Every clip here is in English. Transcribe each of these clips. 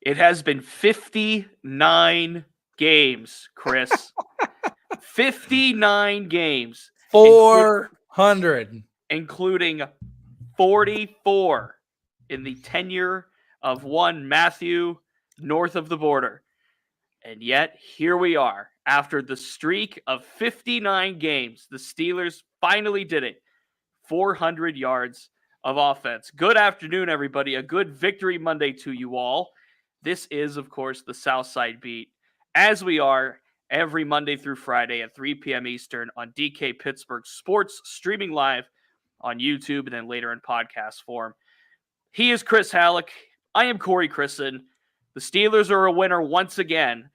It has been 59 games, Chris. 59 games. 400. Including 44 in the tenure of one Matthew north of the border. And yet, here we are. After the streak of 59 games, the Steelers finally did it. 400 yards of offense. Good afternoon, everybody. A good Victory Monday to you all. This is, of course, the Southside Beat, as we are every Monday through Friday at 3 p.m. Eastern on DK Pittsburgh Sports, streaming live on YouTube and then later in podcast form. He is Chris Halicke. I am Corey Crisan. The Steelers are a winner once again.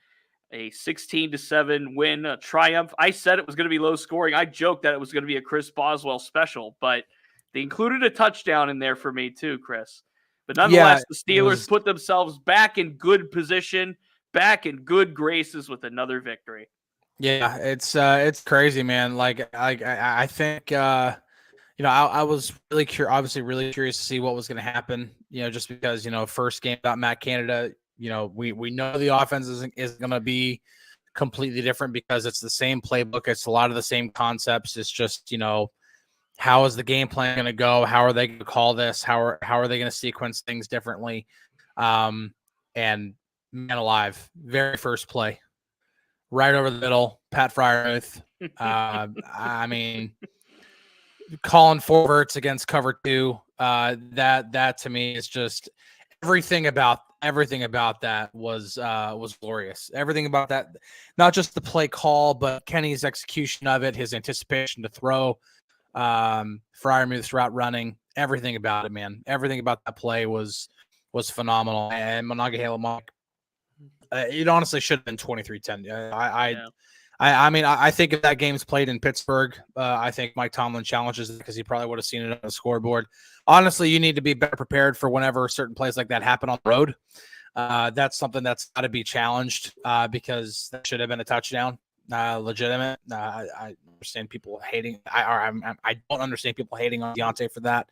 A 16-7 win, a triumph. I said it was going to be low scoring. I joked that it was going to be a Chris Boswell special, but they included a touchdown in there for me too, Chris. But nonetheless, the Steelers put themselves back in good position, back in good graces with another victory. Yeah, it's crazy, man. I think I was really obviously really curious to see what was going to happen. Just because first game about Matt Canada. We know the offense isn't going to be completely different because it's the same playbook. It's a lot of the same concepts. It's just, how is the game plan going to go? How are they going to call this? How are they going to sequence things differently? And man alive, very first play, right over the middle, Pat Freiermuth. I mean, calling forwards against cover two. That to me is just everything about that was glorious. Everything about that, not just the play call, but Kenny's execution of it, his anticipation to throw, Freiermuth's route running, everything about it, man. Everything about that play was phenomenal. And Monongahela, it honestly should have been 23-10. I mean, I think if that game's played in Pittsburgh, I think Mike Tomlin challenges it because he probably would have seen it on the scoreboard. Honestly, you need to be better prepared for whenever certain plays like that happen on the road. That's something that's got to be challenged because that should have been a touchdown, legitimate. I understand people hating. I don't understand people hating on Deontay for that.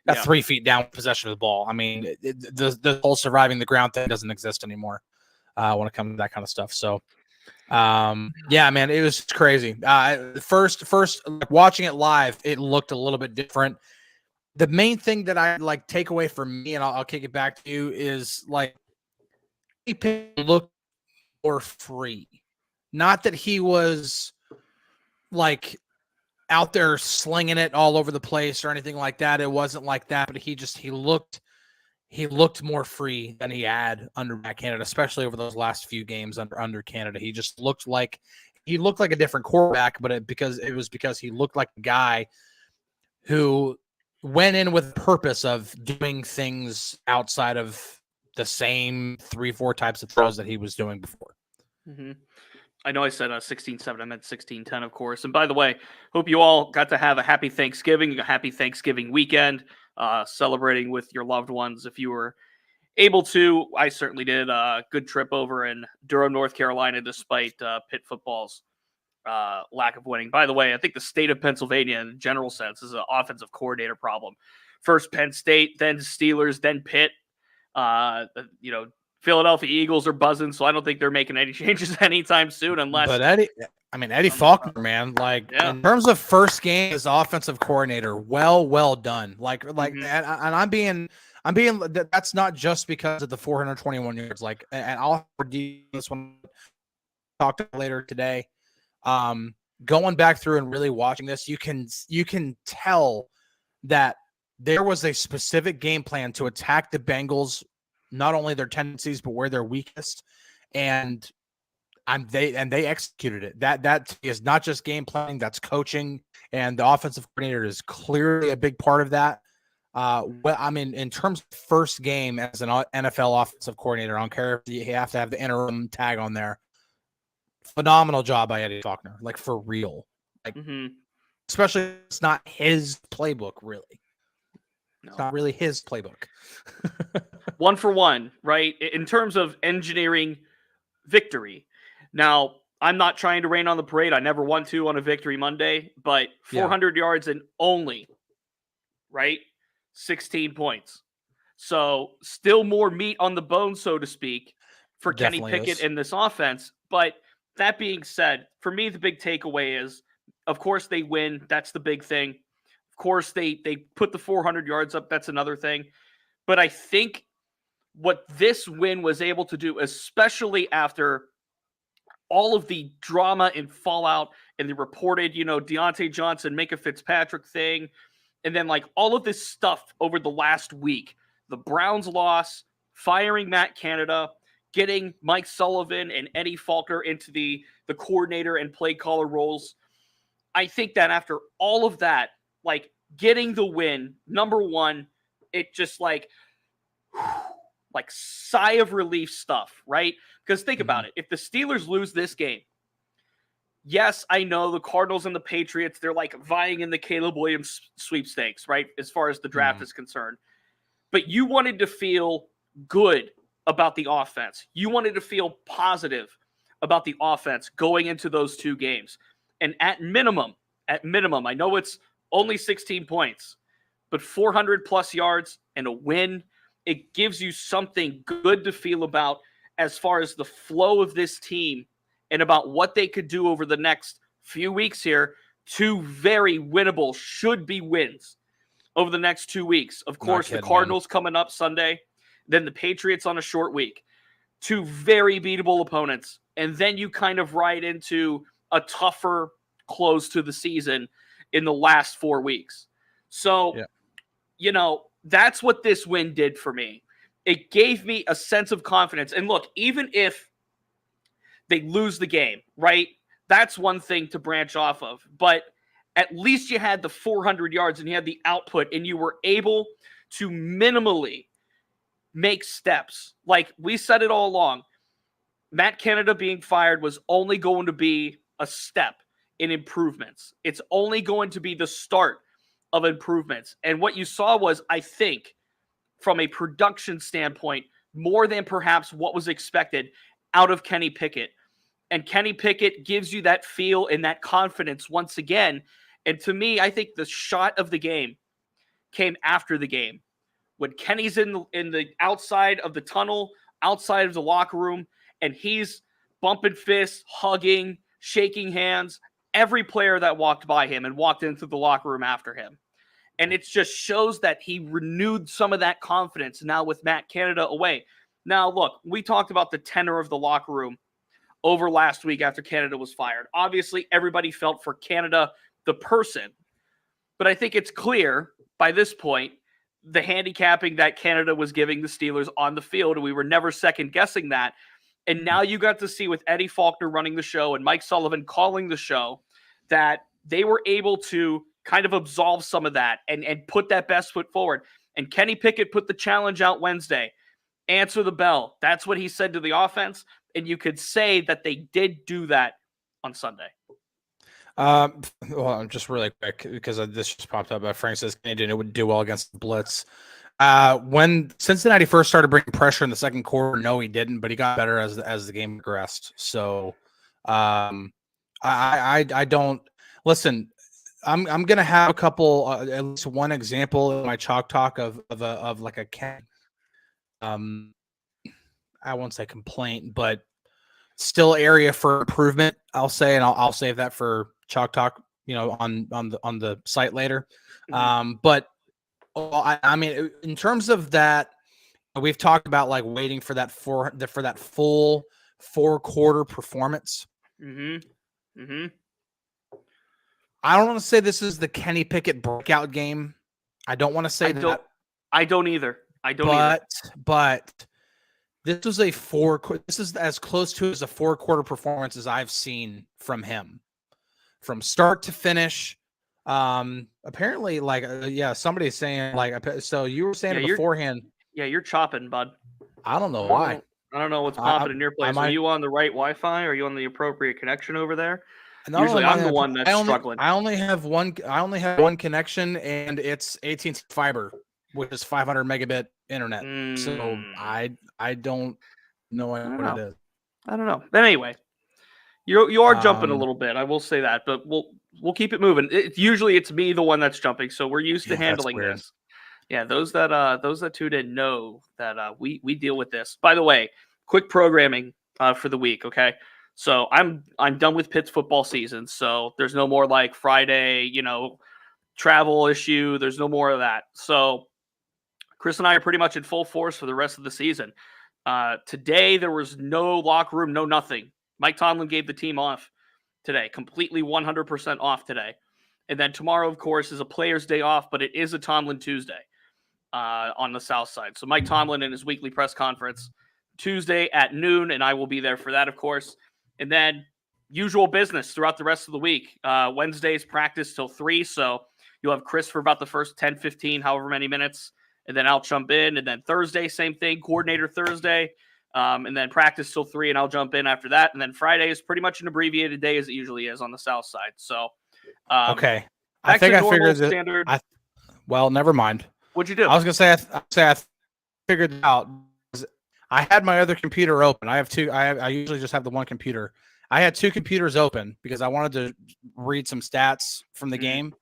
Got 3 feet down possession of the ball. I mean, the whole surviving the ground thing doesn't exist anymore when it comes to that kind of stuff. So. Yeah, man, it was crazy. First, like, watching it live, it looked a little bit different. The main thing that I take away from me, and I'll kick it back to you, is he looked more free. Not that he was out there slinging it all over the place or anything like that. It wasn't like that, but he looked more free than he had under Matt Canada, especially over those last few games under Canada. He just looked like a different quarterback, but because he looked like a guy who went in with the purpose of doing things outside of the same 3-4 types of throws that he was doing before. Mm-hmm. I know I said 16-7. I meant 16-10, of course. And by the way, hope you all got to have a happy Thanksgiving, a happy Thanksgiving weekend. Celebrating with your loved ones if you were able to. I certainly did. A good trip over in Durham, North Carolina, despite Pitt football's lack of winning. By the way, I think the state of Pennsylvania, in a general sense, is an offensive coordinator problem. First Penn State, then Steelers, then Pitt. Philadelphia Eagles are buzzing, so I don't think they're making any changes anytime soone unless. But Eddie Faulkner, man, in terms of first game as offensive coordinator, well done. And I'm being that's not just because of the 421 yards. And I'll do this one talk about later today. Going back through and really watching this, you can tell that there was a specific game plan to attack the Bengals, not only their tendencies but where they're weakest, and they executed it. That is not just game planning, that's coaching, and the offensive coordinator is clearly a big part of that. In terms of first game as an NFL offensive coordinator, I don't care if you have to have the interim tag on there. Phenomenal job by Eddie Faulkner, for real. Especially it's not his playbook, really. No. It's not really his playbook. 1 for 1, right? In terms of engineering victory. Now, I'm not trying to rain on the parade. I never want to on a Victory Monday, but 400 yards and only, right? 16 points. So still more meat on the bone, so to speak, for Kenny Definitely Pickett is. in this offense. But that being said, for me, the big takeaway is, of course, they win. That's the big thing. Of course, they put the 400 yards up. That's another thing. But I think what this win was able to do, especially after all of the drama and fallout and the reported, Deontay Johnson, Minka Fitzpatrick thing, and then like all of this stuff over the last week, the Browns loss, firing Matt Canada, getting Mike Sullivan and Eddie Faulkner into the coordinator and play caller roles. I think that after all of that, like getting the win, number one, it just like sigh of relief stuff, right? Because think about it. If the Steelers lose this game, yes, I know the Cardinals and the Patriots, they're like vying in the Caleb Williams sweepstakes, right? As far as the draft is concerned. But you wanted to feel good about the offense. You wanted to feel positive about the offense going into those two games. And at minimum, I know it's only 16 points, but 400 plus yards and a win, it gives you something good to feel about as far as the flow of this team and about what they could do over the next few weeks here. Two very winnable, should be wins over the next 2 weeks. Of course, the Cardinals coming up Sunday, then the Patriots on a short week. Two very beatable opponents. And then you kind of ride into a tougher close to the season in the last 4 weeks. So, that's what this win did for me. It gave me a sense of confidence. And look, even if they lose the game, right? That's one thing to branch off of. But at least you had the 400 yards and you had the output and you were able to minimally make steps. Like we said it all along, Matt Canada being fired was only going to be a step in improvements. It's only going to be the start of improvements. And what you saw was, I think, from a production standpoint, more than perhaps what was expected out of Kenny Pickett. And Kenny Pickett gives you that feel and that confidence once again. And to me, I think the shot of the game came after the game. When Kenny's in the outside of the tunnel, outside of the locker room, and he's bumping fists, hugging, shaking hands, every player that walked by him and walked into the locker room after him. And it just shows that he renewed some of that confidence now with Matt Canada away. Now, look, we talked about the tenor of the locker room over last week after Canada was fired. Obviously, everybody felt for Canada, the person. But I think it's clear by this point, the handicapping that Canada was giving the Steelers on the field, and we were never second-guessing that. And now you got to see with Eddie Faulkner running the show and Mike Sullivan calling the show that they were able to kind of absolve some of that and put that best foot forward. And Kenny Pickett put the challenge out Wednesday. Answer the bell. That's what he said to the offense. And you could say that they did do that on Sunday. Well, just really quick, because this just popped up. Frank says Canadian would do well against the blitz. When Cincinnati first started bringing pressure in the second quarter, no, he didn't, but he got better as the game progressed. So, I don't listen. I'm gonna have a couple, at least one example in my chalk talk of like a Ken. I won't say complaint, but still area for improvement, I'll say, and I'll save that for chalk talk, on the site later. But I mean, in terms of that, we've talked about like waiting for that full 4-quarter performance. I don't want to say this is the Kenny Pickett breakout game. I don't want to say that. I don't either. But this was this is as close to as a 4-quarter performance as I've seen from him, from start to finish. Apparently, like, somebody's saying like, so you were saying beforehand. You're chopping, bud. I don't know why. I don't know what's popping in your place. Are you on the right Wi-Fi? Are you on the appropriate connection over there? Usually I'm the one that's struggling. I only have one connection, and it's AT&T fiber, which is 500 megabit internet. So I don't know what it is. I don't know. But anyway, you are jumping a little bit. I will say that, but we'll keep it moving. Usually it's me, the one that's jumping, so we're used to handling this. Yeah, those that tuned in know that we deal with this. By the way, quick programming for the week. Okay, so I'm done with Pitt's football season, so there's no more like Friday, travel issue. There's no more of that. So Chris and I are pretty much in full force for the rest of the season. Today there was no locker room, no nothing. Mike Tomlin gave the team off today, completely 100% off today. And then tomorrow, of course, is a player's day off, but it is a Tomlin Tuesday on the South Side. So Mike Tomlin in his weekly press conference Tuesday at noon, and I will be there for that, of course. And then usual business throughout the rest of the week. Wednesday's practice till 3, so you'll have Chris for about the first 10, 15, however many minutes, and then I'll jump in. And then Thursday, same thing, coordinator Thursday, and then practice till 3, and I'll jump in after that. And then Friday is pretty much an abbreviated day as it usually is on the South Side. So okay. I think I figured that. Standard. Well, never mind. What'd you do? I was gonna say I figured it out. I had my other computer open. I have two. I usually just have the one computer. I had two computers open because I wanted to read some stats from the game.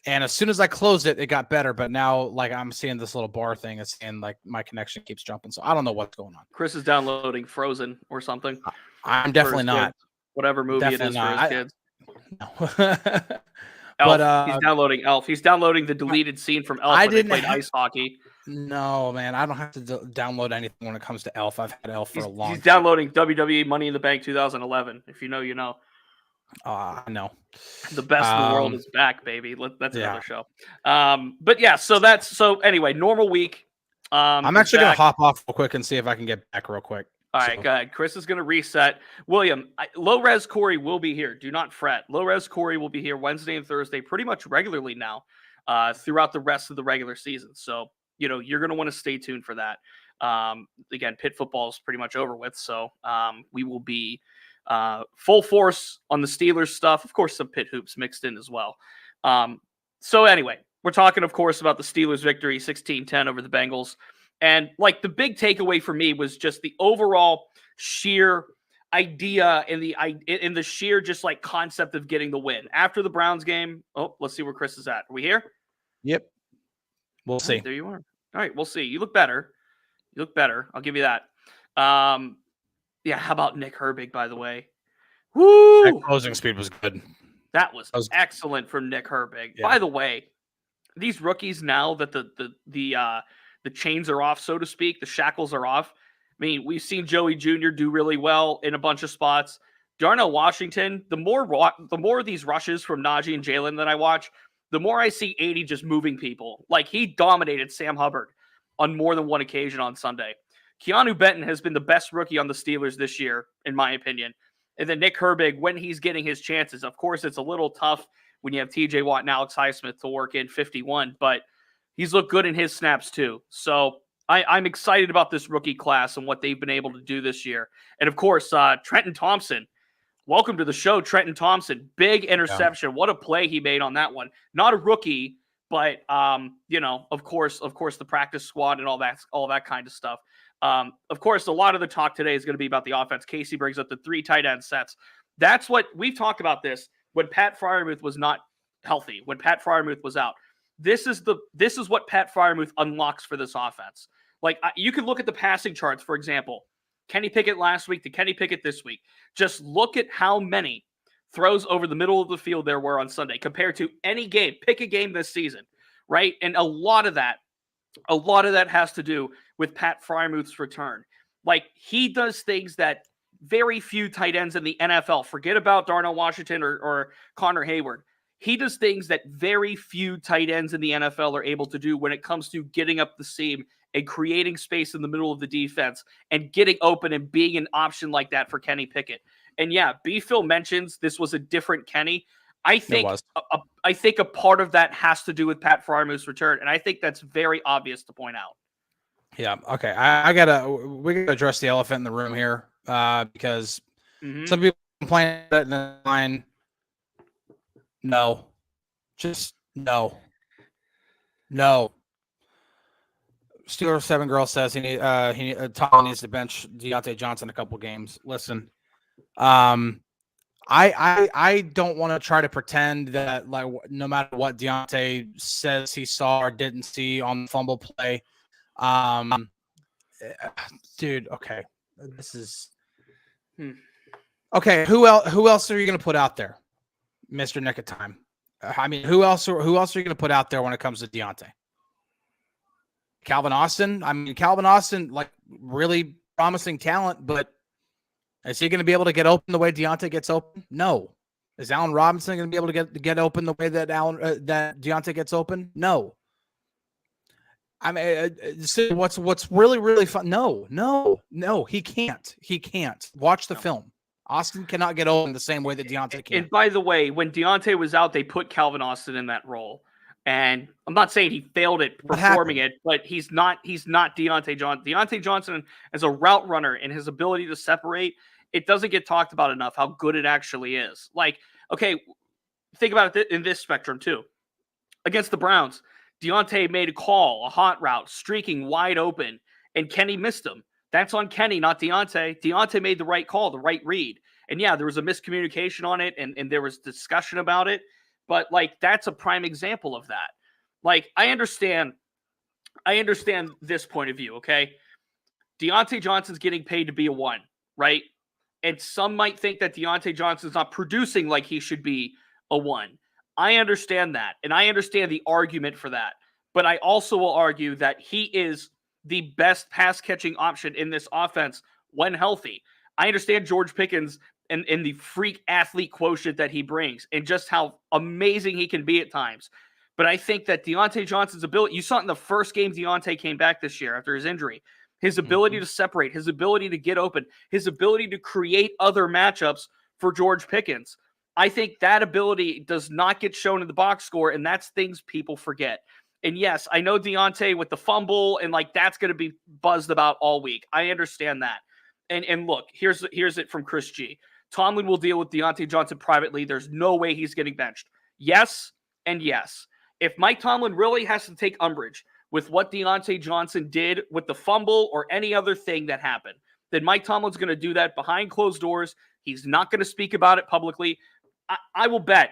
And as soon as I closed it, it got better. But now, like, I'm seeing this little bar thing. It's saying like my connection keeps jumping. So I don't know what's going on. Chris is downloading Frozen or something. I'm definitely not. Kids. Whatever movie definitely it is for his kids. No. Elf. But he's downloading Elf. He's downloading the deleted scene from Elf when they played ice hockey. No, man, I don't have to download anything when it comes to Elf. I've had Elf for a long time. He's downloading WWE Money in the Bank 2011. If you know, you know. I know. The best in the world is back, baby. That's another show. But yeah, so anyway, normal week. I'm actually going to hop off real quick and see if I can get back real quick. All right, go ahead. Chris is going to reset. William, low-res Corey will be here. Do not fret. Low-res Corey will be here Wednesday and Thursday pretty much regularly now throughout the rest of the regular season. So, you're going to want to stay tuned for that. Again, Pitt football is pretty much over with. So we will be full force on the Steelers stuff. Of course, some Pitt hoops mixed in as well. So anyway, we're talking, of course, about the Steelers victory, 16-10 over the Bengals. And like the big takeaway for me was just the overall sheer idea and the sheer just like concept of getting the win after the Browns game. Oh, let's see where Chris is at. Are we here? Yep. We'll see. There you are. All right, we'll see. You look better. I'll give you that. Yeah. How about Nick Herbig, by the way? Woo! That closing speed was good. That was excellent from Nick Herbig. Yeah. By the way, these rookies now that the chains are off, so to speak, the shackles are off. I mean, we've seen Joey Jr. do really well in a bunch of spots. Darnell Washington, the more of these rushes from Najee and Jalen that I watch, the more I see 80 just moving people. Like, he dominated Sam Hubbard on more than one occasion on Sunday. Keanu Benton has been the best rookie on the Steelers this year, in my opinion. And then Nick Herbig, when he's getting his chances, of course, it's a little tough when you have TJ Watt and Alex Highsmith to work in 51, but he's looked good in his snaps too. So I'm excited about this rookie class and what they've been able to do this year. And of course, Trenton Thompson. Welcome to the show, Trenton Thompson. Big interception. Yeah. What a play he made on that one. Not a rookie, but of course, the practice squad and all that kind of stuff. Of course, a lot of the talk today is going to be about the offense. Casey brings up the 3 tight end sets. That's what we've talked about this when Pat Freiermuth was not healthy, when Pat Freiermuth was out. This is what Pat Freiermuth unlocks for this offense. Like, you can look at the passing charts, for example. Kenny Pickett last week to Kenny Pickett this week. Just look at how many throws over the middle of the field there were on Sunday compared to any game. Pick a game this season, right? And a lot of that has to do with Pat Freiermuth's return. Like, he does things that very few tight ends in the NFL, forget about Darnell Washington or Connor Hayward. He does things that very few tight ends in the NFL are able to do when it comes to getting up the seam and creating space in the middle of the defense and getting open and being an option like that for Kenny Pickett. And yeah, B-Phil mentions this was a different Kenny. I think a part of that has to do with Pat Freiermuth's return, and I think that's very obvious to point out. Yeah, okay. We gotta address the elephant in the room here because some people complain that in the line. No. Just no. Steelers 7 girl says Tom needs to bench Deontay Johnson a couple games. Listen, I I don't want to try to pretend that like no matter what Deontay says he saw or didn't see on the fumble play, dude. Okay, this is okay. Who else are you going to put out there, Mr. Nick of Time? I mean, who else are you going to put out there when it comes to Deontay? Calvin Austin. I mean, Calvin Austin, like really promising talent, but is he going to be able to get open the way Deontay gets open? No. Is Allen Robinson going to be able to get open the way that that Deontay gets open? No. I mean, what's really fun? No, he can't. He can't. Watch the film. Austin cannot get open the same way that Deontay can. And by the way, when Deontay was out, they put Calvin Austin in that role. And I'm not saying he failed at performing it, but he's not Deontay Johnson. Deontay Johnson as a route runner and his ability to separate, it doesn't get talked about enough how good it actually is. Like, okay, think about it in this spectrum too. Against the Browns, Deontay made a call, a hot route, streaking wide open, and Kenny missed him. That's on Kenny, not Deontay. Deontay made the right call, the right read. And yeah, there was a miscommunication on it, and there was discussion about it. But like, that's a prime example of that. Like, I understand this point of view, okay? Deontay Johnson's getting paid to be a 1, right? And some might think that Deontay Johnson's not producing like he should be a 1. I understand that, and I understand the argument for that. But I also will argue that he is the best pass-catching option in this offense when healthy. I understand George Pickens and the freak athlete quotient that he brings and just how amazing he can be at times. But I think that Deontay Johnson's ability, you saw it in the first game Deontay came back this year after his injury, his ability to separate, his ability to get open, his ability to create other matchups for George Pickens. I think that ability does not get shown in the box score, and that's things people forget. And yes, I know Deontay with the fumble, and like that's going to be buzzed about all week. I understand that. And look, here's it from Chris G. Tomlin will deal with Deontay Johnson privately. There's no way he's getting benched. Yes, and yes. If Mike Tomlin really has to take umbrage with what Deontay Johnson did with the fumble or any other thing that happened, then Mike Tomlin's going to do that behind closed doors. He's not going to speak about it publicly. I will bet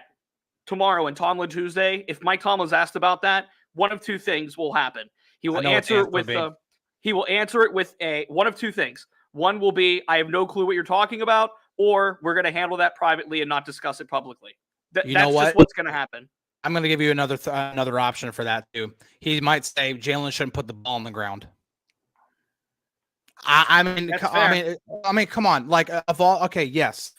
tomorrow and Tomlin Tuesday, if Mike Tomlin's asked about that, one of two things will happen. He will answer it with one of two things. One will be, I have no clue what you're talking about, or we're going to handle that privately and not discuss it publicly. That's just what's going to happen. I'm going to give you another option for that too. He might say Jalen shouldn't put the ball on the ground. I mean, come on. Like of all, okay, yes.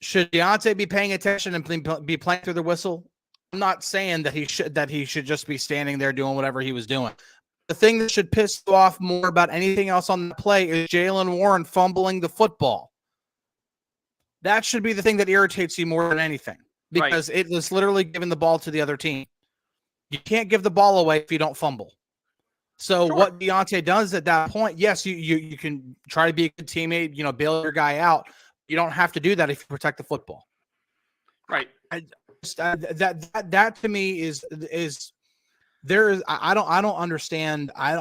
Should Deontay be paying attention and be playing through the whistle? I'm not saying that he should just be standing there doing whatever he was doing. The thing that should piss you off more about anything else on the play is Jaylen Warren fumbling the football. That should be the thing that irritates you more than anything, because it was literally giving the ball to the other team. You can't give the ball away if you don't fumble. So what Deontay does at that point, yes, you can try to be a good teammate, bail your guy out. You don't have to do that if you protect the football. Right. That to me is there is I don't understand. I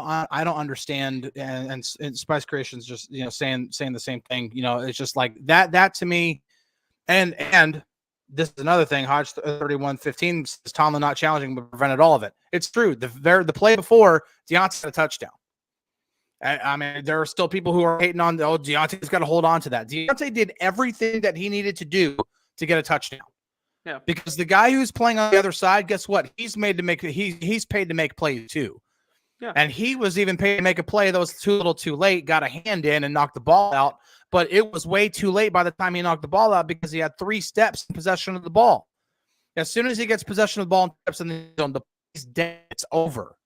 don't understand. And Spice Creation's just saying the same thing. It's just like that to me. And this is another thing. Hodge 31-15 says Tomlin not challenging but prevented all of it. It's true. The play before Deontay had a touchdown. I mean, there are still people who are hating on, Deontay's got to hold on to that. Deontay did everything that he needed to do to get a touchdown. Yeah. Because the guy who's playing on the other side, guess what? He's paid to make plays too. Yeah. And he was even paid to make a play that was too little too late, got a hand in and knocked the ball out. But it was way too late by the time he knocked the ball out because he had 3 steps in possession of the ball. As soon as he gets possession of the ball and steps in the zone, the play's dead. It's over.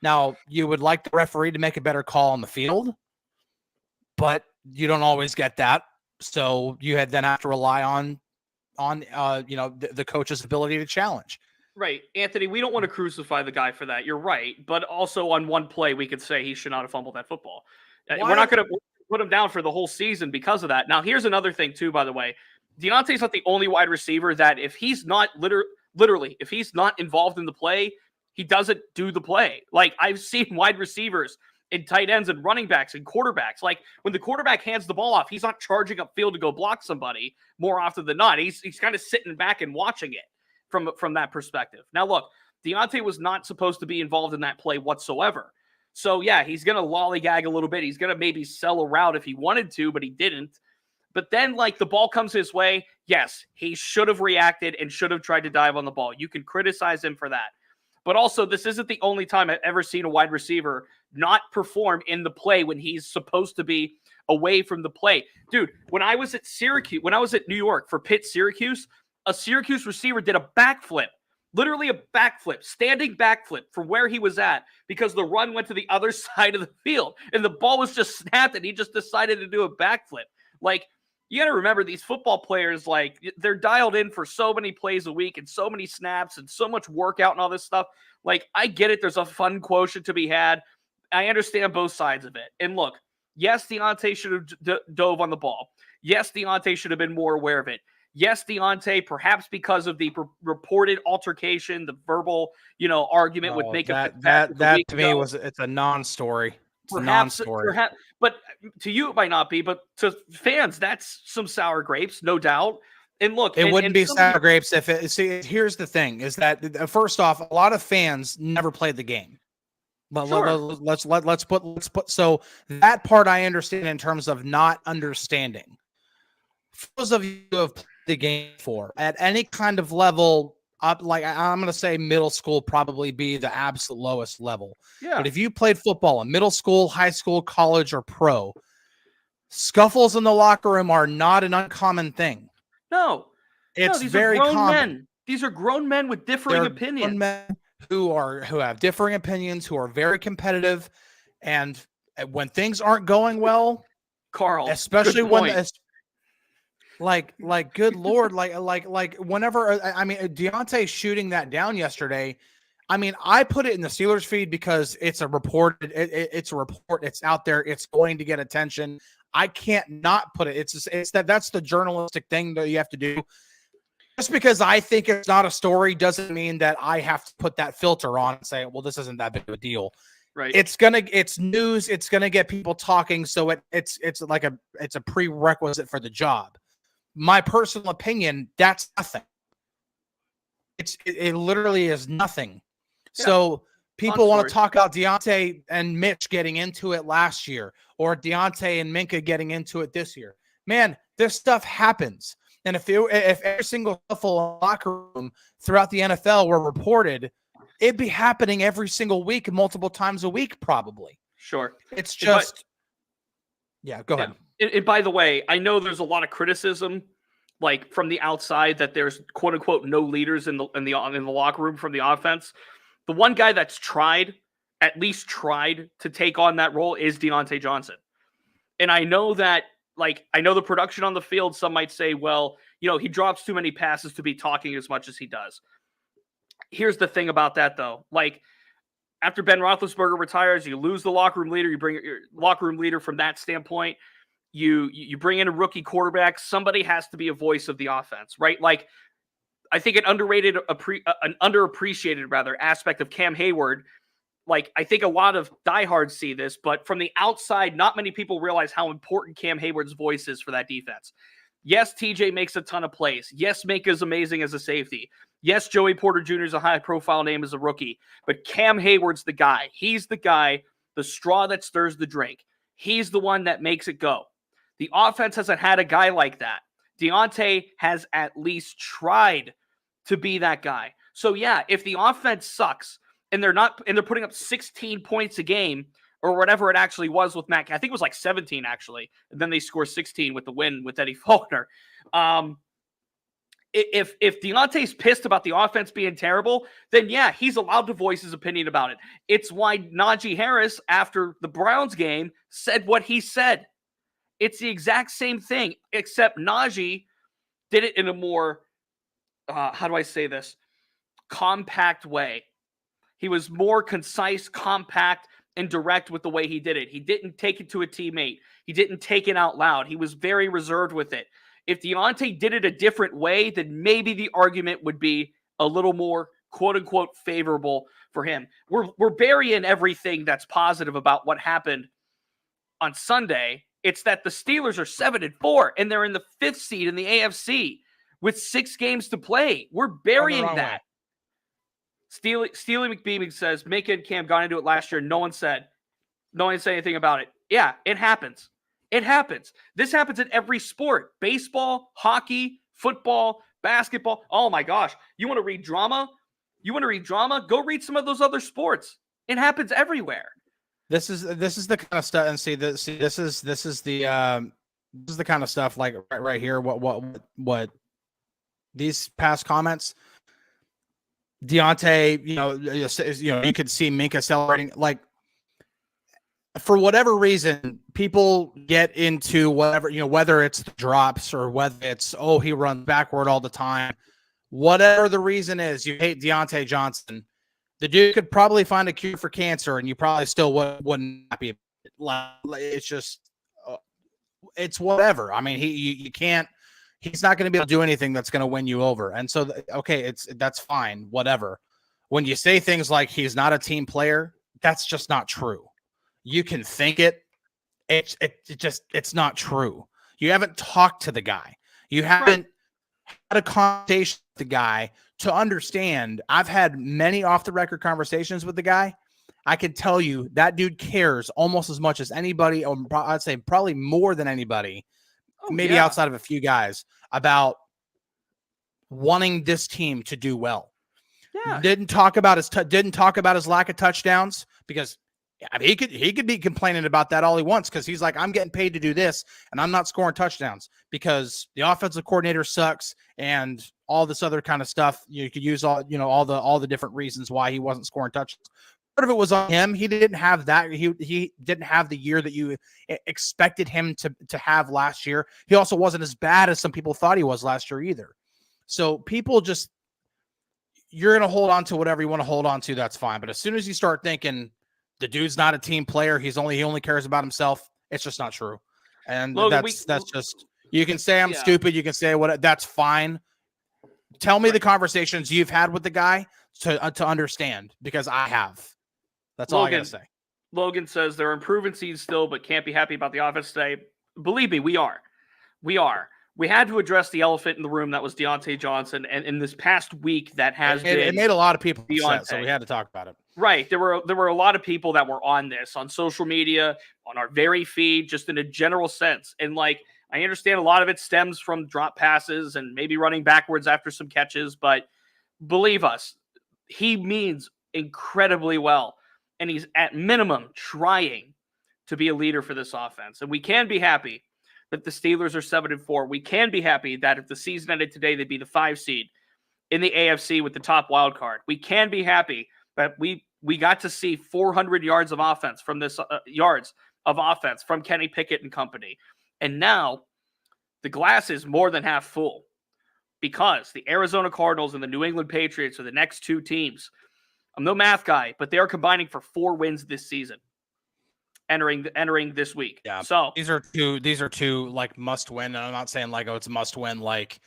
Now, you would like the referee to make a better call on the field, but you don't always get that. So you then have to rely on the coach's ability to challenge. Right. Anthony, we don't want to crucify the guy for that. You're right. But also on one play, we could say he should not have fumbled that football. We're not going to put him down for the whole season because of that. Now, here's another thing too, by the way. Deontay's not the only wide receiver that if he's not literally, if he's not involved in the play, he doesn't do the play. Like, I've seen wide receivers in tight ends and running backs and quarterbacks. Like when the quarterback hands the ball off, he's not charging upfield to go block somebody more often than not. He's kind of sitting back and watching it from that perspective. Now, look, Deontay was not supposed to be involved in that play whatsoever. So, yeah, he's going to lollygag a little bit. He's going to maybe sell a route if he wanted to, but he didn't. But then, like, the ball comes his way. Yes, he should have reacted and should have tried to dive on the ball. You can criticize him for that. But also, this isn't the only time I've ever seen a wide receiver not perform in the play when he's supposed to be away from the play. Dude, when I was at New York for Pitt Syracuse, a Syracuse receiver did a backflip. Literally a backflip, standing backflip from where he was at because the run went to the other side of the field and the ball was just snapped and he just decided to do a backflip. Like, you got to remember these football players, like, they're dialed in for so many plays a week and so many snaps and so much workout and all this stuff. Like, I get it. There's a fun quotient to be had. I understand both sides of it. And look, yes, Deontay should have dove on the ball. Yes, Deontay should have been more aware of it. Yes, Deontay, perhaps because of the reported altercation, the verbal, argument with Micah. That to me it's a non-story. It's a non-story. But to you, it might not be. But to fans, that's some sour grapes, no doubt. And look, it wouldn't be sour grapes if it. See, here's the thing: is that first off, a lot of fans never played the game. But sure. let's put so that part I understand in terms of not understanding. For those of you who have played the game for at any kind of level up, like I'm going to say middle school probably be the absolute lowest level. Yeah. But if you played football in middle school, high school, college, or pro, scuffles in the locker room are not an uncommon thing. No, it's these very are grown common. Men. These are grown men with differing opinions. Grown men who have differing opinions, who are very competitive, and when things aren't going well, Carl, especially when. Like, good Lord, like whenever, I mean, Deontay shooting that down yesterday, I mean, I put it in the Steelers feed because it's a report. It's a report. It's out there. It's going to get attention. I can't not put it. That's the journalistic thing that you have to do. Just because I think it's not a story doesn't mean that I have to put that filter on and say, well, this isn't that big of a deal. Right. It's news. It's gonna get people talking. So it's a prerequisite for the job. My personal opinion, that's nothing. It literally is nothing. Yeah. So people want to talk about Deontay and Mitch getting into it last year, or Deontay and Minka getting into it this year. Man, this stuff happens. And if every single scuffle locker room throughout the NFL were reported, it'd be happening every single week, multiple times a week, probably. Sure. It's just, go ahead. And by the way, I know there's a lot of criticism, like from the outside, that there's quote unquote no leaders in the locker room from the offense. The one guy that's at least tried to take on that role is Deontay Johnson. And I know that, the production on the field, some might say, well, he drops too many passes to be talking as much as he does. Here's the thing about that, though. Like, after Ben Roethlisberger retires, you lose the locker room leader. You bring your locker room leader from that standpoint. You bring in a rookie quarterback. Somebody has to be a voice of the offense, right? Like, I think an underappreciated aspect of Cam Hayward. Like, I think a lot of diehards see this, but from the outside, not many people realize how important Cam Hayward's voice is for that defense. Yes, TJ makes a ton of plays. Yes, Minka is amazing as a safety. Yes, Joey Porter Jr. is a high-profile name as a rookie, but Cam Hayward's the guy. He's the guy, the straw that stirs the drink. He's the one that makes it go. The offense hasn't had a guy like that. Deontay has at least tried to be that guy. So yeah, if the offense sucks and they're putting up 16 points a game or whatever it actually was with Matt, I think it was like 17 actually, and then they score 16 with the win with Eddie Faulkner. If Deontay's pissed about the offense being terrible, then yeah, he's allowed to voice his opinion about it. It's why Najee Harris, after the Browns game, said what he said. It's the exact same thing, except Najee did it in a more, how do I say this, compact way. He was more concise, compact, and direct with the way he did it. He didn't take it to a teammate. He didn't take it out loud. He was very reserved with it. If Deontay did it a different way, then maybe the argument would be a little more, quote-unquote, favorable for him. We're burying everything that's positive about what happened on Sunday. It's that the Steelers are 7-4 and they're in the 5th seed in the AFC with 6 games to play. We're burying that. Steely McBeaming says, Mika and Cam got into it last year. No one said anything about it. Yeah, it happens. It happens. This happens in every sport. Baseball, hockey, football, basketball. Oh my gosh. You want to read drama? Go read some of those other sports. It happens everywhere. This is the kind of stuff, and this is the kind of stuff like right here. What these past comments, Deontay, you could see Minka celebrating. Like, for whatever reason, people get into whatever, whether it's the drops or whether it's, he runs backward all the time. Whatever the reason is, you hate Deontay Johnson. The dude could probably find a cure for cancer, and you probably still wouldn't be. It's just, it's whatever. I mean, you can't. He's not going to be able to do anything that's going to win you over. And so, that's fine, whatever. When you say things like he's not a team player, that's just not true. You can think it. It's not true. You haven't talked to the guy. You haven't had a conversation with the guy to understand. I've had many off-the-record conversations with the guy. I can tell you that dude cares almost as much as anybody, or I'd say probably more than anybody, outside of a few guys, about wanting this team to do well. Yeah. Didn't talk about his lack of touchdowns, because he could be complaining about that all he wants, because he's like, I'm getting paid to do this and I'm not scoring touchdowns because the offensive coordinator sucks and all this other kind of stuff. You could use all the different reasons why he wasn't scoring touchdowns. Part of it was on him. He didn't have that. He didn't have the year that you expected him to have last year. He also wasn't as bad as some people thought he was last year either. So people just, you're going to hold on to whatever you want to hold on to. That's fine. But as soon as you start thinking the dude's not a team player, he only cares about himself, it's just not true. And Logan, that's just, you can say I'm stupid. You can say what, that's fine. Tell me the conversations you've had with the guy to understand, because I have. That's all I got to say. Logan says they're improving seeds still, but can't be happy about the offense today. Believe me, we are. We had to address the elephant in the room that was Deontay Johnson, and in this past week that has been. It made a lot of people upset, so we had to talk about it. Right. There were a lot of people that were on this, on social media, on our very feed, just in a general sense. And like, I understand a lot of it stems from drop passes and maybe running backwards after some catches, but believe us, he means incredibly well. And he's at minimum trying to be a leader for this offense. And we can be happy that the Steelers are 7-4. We can be happy that if the season ended today, they'd be the 5 seed in the AFC with the top wild card. We can be happy that we got to see 400 yards of offense from Kenny Pickett and company. And now the glass is more than half full, because the Arizona Cardinals and the New England Patriots are the next 2 teams. I'm no math guy, but they are combining for 4 wins this season, entering this week. Yeah. So these are two like must win. And I'm not saying like, it's a must win. Like,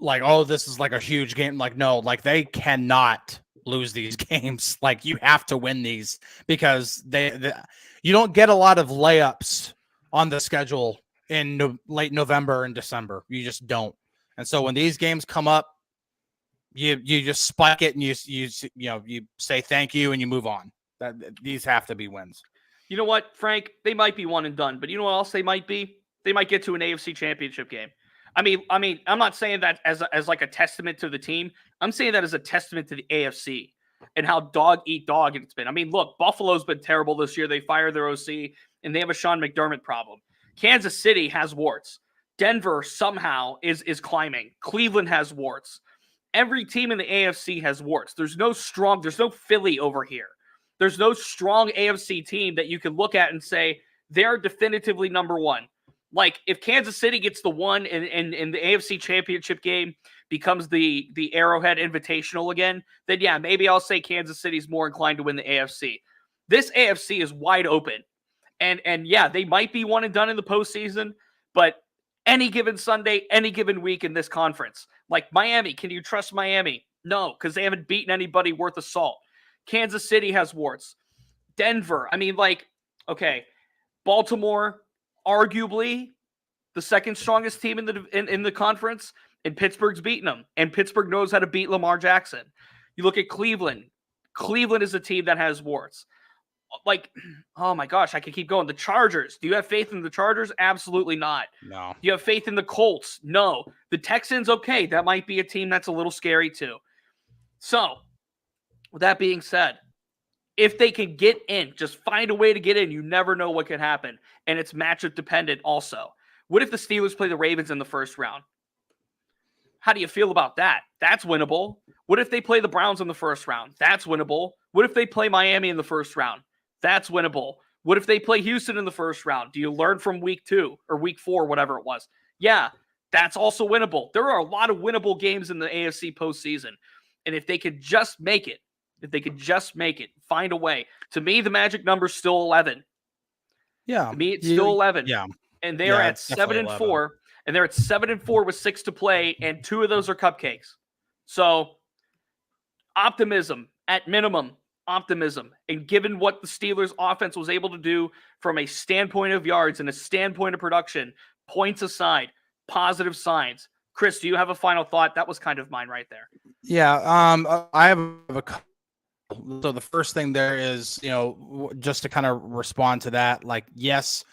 this is like a huge game. Like, no, like they cannot lose these games. Like, you have to win these, because you don't get a lot of layups on the schedule in late November and December. You just don't. And so when these games come up, you just spike it and you say thank you and you move on. These have to be wins. You know what, Frank? They might be one and done, but you know what else they might be? They might get to an AFC championship game. I mean, I'm not saying that as like a testament to the team. I'm saying that as a testament to the AFC and how dog eat dog it's been. I mean, look, Buffalo's been terrible this year. They fired their OC and they have a Sean McDermott problem. Kansas City has warts. Denver somehow is climbing. Cleveland has warts. Every team in the AFC has warts. There's no Philly over here. There's no strong AFC team that you can look at and say they're definitively number one. Like, if Kansas City gets the one in the AFC championship game, becomes the Arrowhead Invitational again, then yeah, maybe I'll say Kansas City's more inclined to win the AFC. This AFC is wide open. And yeah, they might be one and done in the postseason, but any given Sunday, any given week in this conference, like Miami, can you trust Miami? No, because they haven't beaten anybody worth a salt. Kansas City has warts. Denver. I mean, like, okay, Baltimore, arguably the second strongest team in the conference, and Pittsburgh's beating them. And Pittsburgh knows how to beat Lamar Jackson. You look at Cleveland. Cleveland is a team that has warts. Like, oh my gosh, I could keep going. The Chargers. Do you have faith in the Chargers? Absolutely not. No. Do you have faith in the Colts? No. The Texans, okay, that might be a team that's a little scary too. So, with that being said, if they can get in, just find a way to get in. You never know what could happen. And it's matchup dependent also. What if the Steelers play the Ravens in the first round? How do you feel about that? That's winnable. What if they play the Browns in the first round? That's winnable. What if they play Miami in the first round? That's winnable. What if they play Houston in the first round? Do you learn from week 2 or week 4, whatever it was? Yeah, that's also winnable. There are a lot of winnable games in the AFC postseason. And if they could just make it, find a way. To me, the magic number's still 11. Yeah. To me, it's still 11. Yeah. And they are at 7-4. And they're at 7-4 with 6 to play, and 2 of those are cupcakes. So, optimism, at minimum, optimism. And given what the Steelers' offense was able to do from a standpoint of yards and a standpoint of production, points aside, positive signs. Chris, do you have a final thought? That was kind of mine right there. Yeah. I have a couple. So the first thing there is, just to kind of respond to that, like, yes,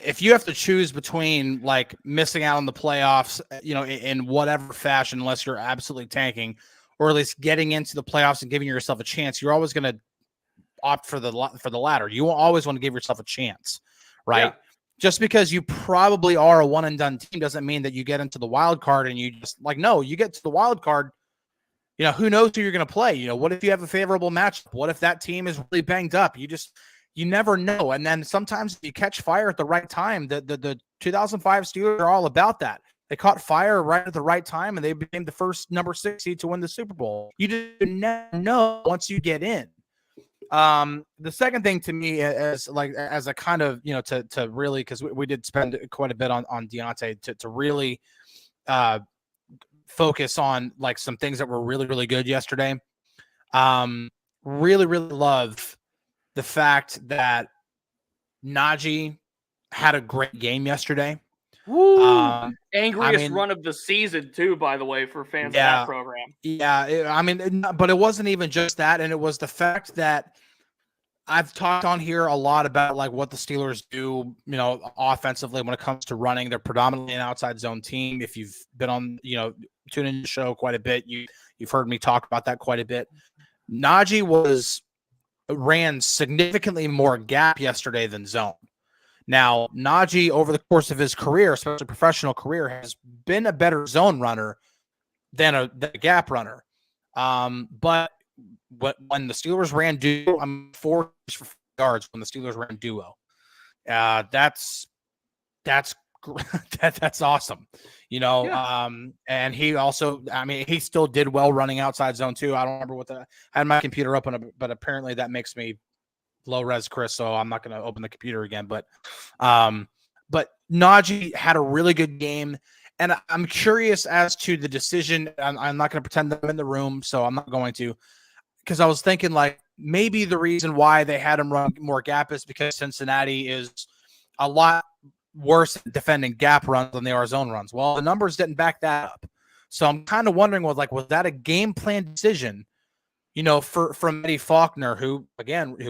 if you have to choose between like missing out on the playoffs, in whatever fashion, unless you're absolutely tanking, or at least getting into the playoffs and giving yourself a chance, you're always going to opt for the latter. You always want to give yourself a chance, right? Yeah. Just because you probably are a one and done team doesn't mean that you get into the wild card and you just no, you get to the wild card. Who knows who you're going to play? What if you have a favorable matchup? What if that team is really banged up? You never know. And then sometimes you catch fire at the right time. The 2005 Steelers are all about that. They caught fire right at the right time, and they became the first number 6 seed to win the Super Bowl. You just never know once you get in. The second thing to me is as a kind of, to really, because we did spend quite a bit on Deontay to really focus on like some things that were really, really good yesterday. Really, really love the fact that Najee had a great game yesterday. Woo! Angriest run of the season too, by the way, for fans of that program. Yeah, but it wasn't even just that, and it was the fact that I've talked on here a lot about like what the Steelers do, offensively when it comes to running. They're predominantly an outside zone team. If you've been on, tune in the show quite a bit, you've heard me talk about that quite a bit. Najee ran significantly more gap yesterday than zone. Now, Najee, over the course of his career, especially professional career, has been a better zone runner than a gap runner. But when the Steelers ran duo, I'm 4 yards when the Steelers ran duo. That's awesome, Yeah. And he also, he still did well running outside zone too. I don't remember I had my computer open, but apparently that makes me low res Chris, so I'm not going to open the computer again. But Najee had a really good game, and I'm curious as to the decision. I'm not going to pretend that I'm in the room, so I'm not going to, because I was thinking like maybe the reason why they had him run more gap is because Cincinnati is a lot worse at defending gap runs than they are zone runs. Well, the numbers didn't back that up, so I'm kind of wondering was that a game plan decision? From Eddie Faulkner, who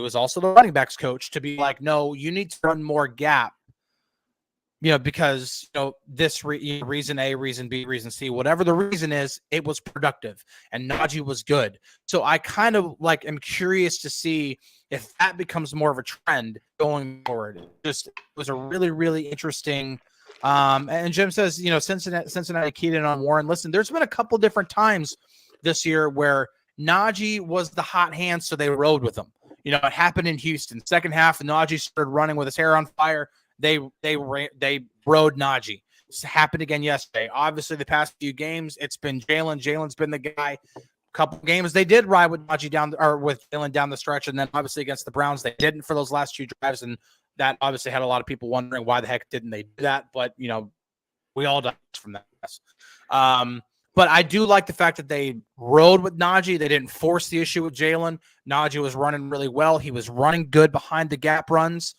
was also the running backs coach, to be like, no, you need to run more gap, because, this reason A, reason B, reason C, whatever the reason is, it was productive and Najee was good. So I kind of am curious to see if that becomes more of a trend going forward. It was a really, really interesting. And Jim says, Cincinnati keyed in on Warren. Listen, there's been a couple different times this year where Najee was the hot hand, so they rode with him. It happened in Houston. Second half, Najee started running with his hair on fire. They rode Najee. This happened again yesterday. Obviously, the past few games, it's been Jalen. Jalen's been the guy. A couple games they did ride with Najee with Jalen down the stretch, and then obviously against the Browns, they didn't for those last 2 drives, and that obviously had a lot of people wondering why the heck didn't they do that. But we all died from that. But I do like the fact that they rode with Najee. They didn't force the issue with Jalen. Najee was running really well. He was running good behind the gap runs.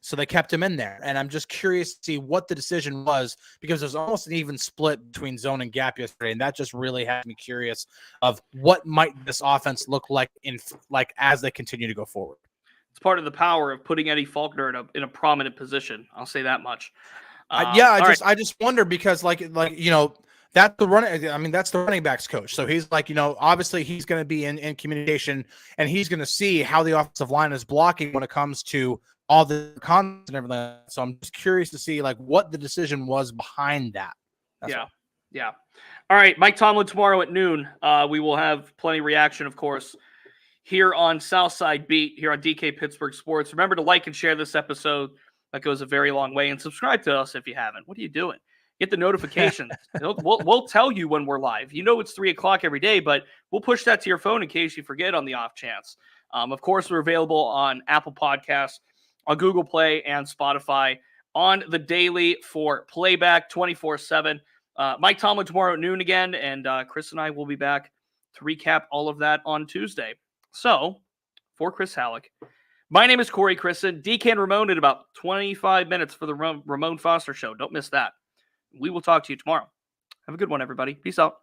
So they kept him in there. And I'm just curious to see what the decision was, because there's almost an even split between zone and gap yesterday. And that just really had me curious of what might this offense look like as they continue to go forward. It's part of the power of putting Eddie Faulkner in a prominent position. I'll say that much. I just wonder, because that's the running. I mean, that's the running backs coach. So he's obviously he's going to be in communication, and he's going to see how the offensive line is blocking when it comes to all the content and everything. So I'm just curious to see what the decision was behind that. Yeah. All right, Mike Tomlin tomorrow at noon. We will have plenty of reaction, of course, here on Southside Beat, here on DK Pittsburgh Sports. Remember to like and share this episode. That goes a very long way. And subscribe to us if you haven't. What are you doing? Get the notifications. We'll tell you when we're live. It's 3:00 every day, but we'll push that to your phone in case you forget on the off chance. Of course, we're available on Apple Podcasts, on Google Play, and Spotify on the daily for playback 24/7. Mike Tomlin tomorrow at noon again, and Chris and I will be back to recap all of that on Tuesday. So, for Chris Halicke, my name is Corey Crisan. DK and Ramon in about 25 minutes for the Ramon Foster Show. Don't miss that. We will talk to you tomorrow. Have a good one, everybody. Peace out.